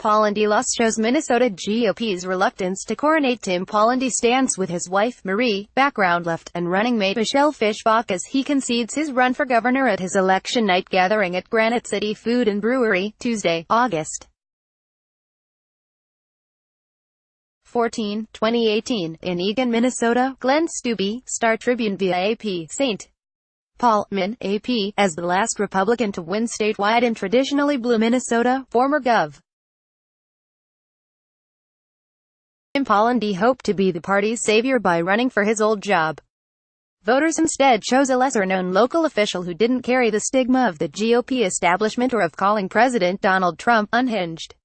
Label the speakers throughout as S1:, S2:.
S1: Pawlenty loss shows Minnesota GOP's reluctance to coronate Tim Pawlenty stands with his wife, Marie, background left, and running mate Michelle Fischbach as he concedes his run for governor at his election night gathering at Granite City Food and Brewery, Tuesday, August 14, 2018, in Eagan, Minnesota. Glenn Stubbe, Star Tribune via AP, St. Paul, Min, AP, as the last Republican to win statewide in traditionally blue Minnesota, former Gov. Tim Pawlenty hoped to be the party's savior by running for his old job. Voters instead chose a lesser-known local official who didn't carry the stigma of the GOP establishment or of calling President Donald Trump unhinged.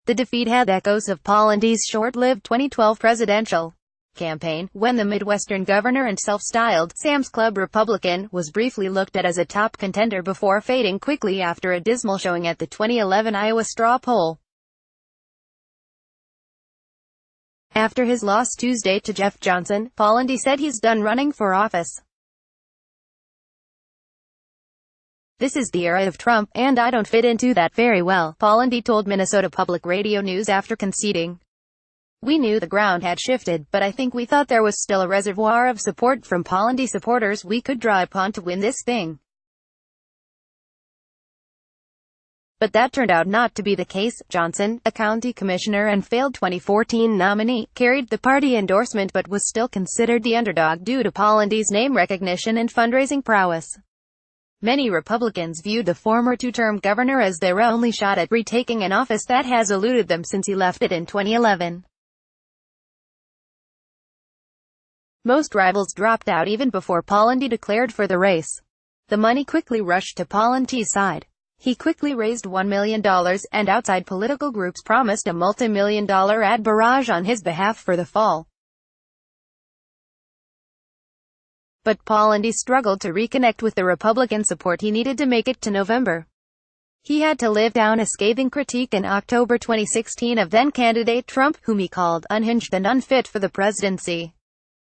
S1: The defeat had echoes of Pawlenty's short-lived 2012 presidential campaign, when the Midwestern governor and self-styled Sam's Club Republican was briefly looked at as a top contender before fading quickly after a dismal showing at the 2011 Iowa straw poll. After his loss Tuesday to Jeff Johnson, Pawlenty said he's done running for office. "This is the era of Trump, and I don't fit into that very well," Pawlenty told Minnesota Public Radio News after conceding. "We knew the ground had shifted, but I think we thought there was still a reservoir of support from Pawlenty supporters we could draw upon to win this thing. But that turned out not to be the case." Johnson, a county commissioner and failed 2014 nominee, carried the party endorsement but was still considered the underdog due to Pawlenty's name recognition and fundraising prowess. Many Republicans viewed the former two-term governor as their only shot at retaking an office that has eluded them since he left it in 2011. Most rivals dropped out even before Pawlenty declared for the race. The money quickly rushed to Pawlenty's side. He quickly raised $1 million, and outside political groups promised a multi-million-dollar ad barrage on his behalf for the fall. But Pawlenty struggled to reconnect with the Republican support he needed to make it to November. He had to live down a scathing critique in October 2016 of then-candidate Trump, whom he called unhinged and unfit for the presidency.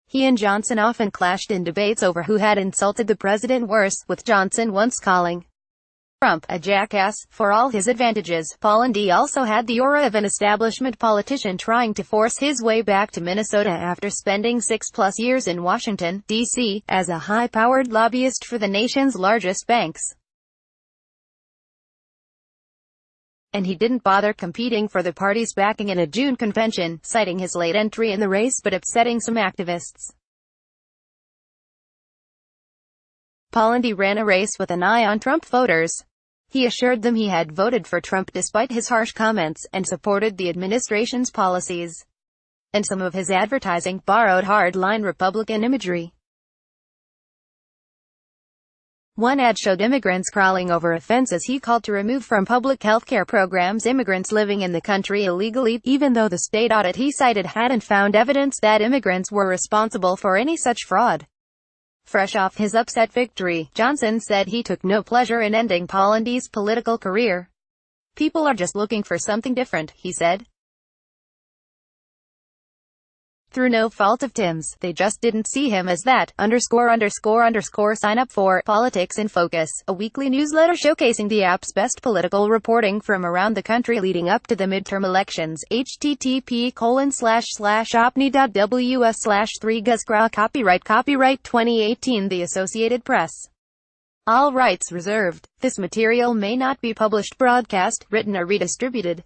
S1: He and Johnson often clashed in debates over who had insulted the president worse, with Johnson once calling Trump a jackass, for all his advantages. Pawlenty also had the aura of an establishment politician trying to force his way back to Minnesota after spending 6+ years in Washington, D.C., as a high-powered lobbyist for the nation's largest banks. And he didn't bother competing for the party's backing in a June convention, citing his late entry in the race but upsetting some activists. Pawlenty ran a race with an eye on Trump voters. He assured them he had voted for Trump despite his harsh comments, and supported the administration's policies. And some of his advertising borrowed hard-line Republican imagery. One ad showed immigrants crawling over a fence as he called to remove from public health care programs immigrants living in the country illegally, even though the state audit he cited hadn't found evidence that immigrants were responsible for any such fraud. Fresh off his upset victory, Johnson said he took no pleasure in ending Pawlenty's political career. "People are just looking for something different," he said. "Through no fault of Tim's, they just didn't see him as that." Sign up for Politics in Focus, a weekly newsletter showcasing the app's best political reporting from around the country leading up to the midterm elections. http://opni.ws/3gusgra. Copyright 2018 The Associated Press. All rights reserved. This material may not be published, broadcast, written or redistributed.